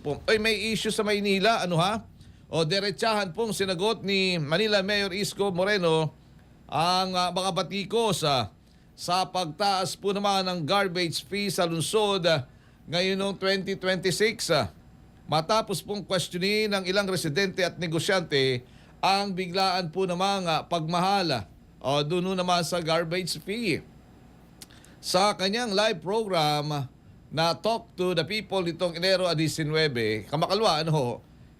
Ay, may issue sa Maynila, ano ha? O diretsahan pong sinagot ni Manila Mayor Isko Moreno ang mga batikos sa pagtaas po naman ng garbage fee sa lungsod ngayon noong 2026. Matapos pong questionin ng ilang residente at negosyante ang biglaan po namang pagmahala o doon naman sa garbage fee. Sa kanyang live program na Talk to the People nitong Enero 19, kamakalwa,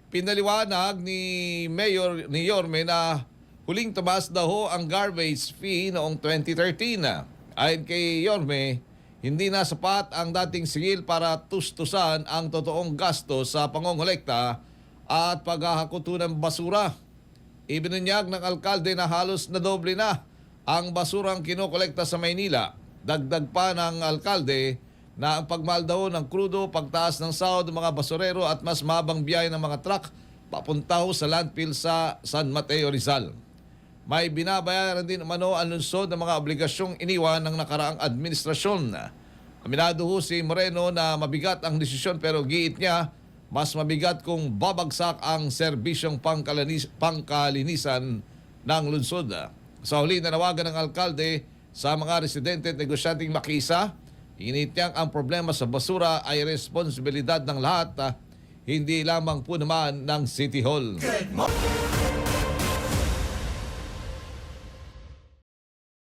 pinaliwanag ni Mayor ni Yorme na huling tumaas daw ho ang garbage fee noong 2013. Ayon kay Yorme, hindi na sapat ang dating sigil para tustusan ang totoong gasto sa pangongolekta at paghahakuto ng basura. Ibinunyag ng alkalde na halos na doble na ang basurang kinokolekta sa Maynila. Dagdag pa ng alkalde na ang pagmahal daw ng krudo, pagtaas ng sahod ng mga basurero at mas mabang biyahe ng mga truck papunta ho sa landfill sa San Mateo, Rizal. May binabayaran din umano ang lungsod ng mga obligasyong iniwan ng nakaraang administrasyon. Aminado ho si Moreno na mabigat ang desisyon pero giit niya mas mabigat kung babagsak ang serbisyong pangkalinisan ng lungsod. Sa huli nanawagan ng alkalde sa mga residente at negosyanteng makisa, initiyang ang problema sa basura ay responsibilidad ng lahat, hindi lamang po naman ng City Hall.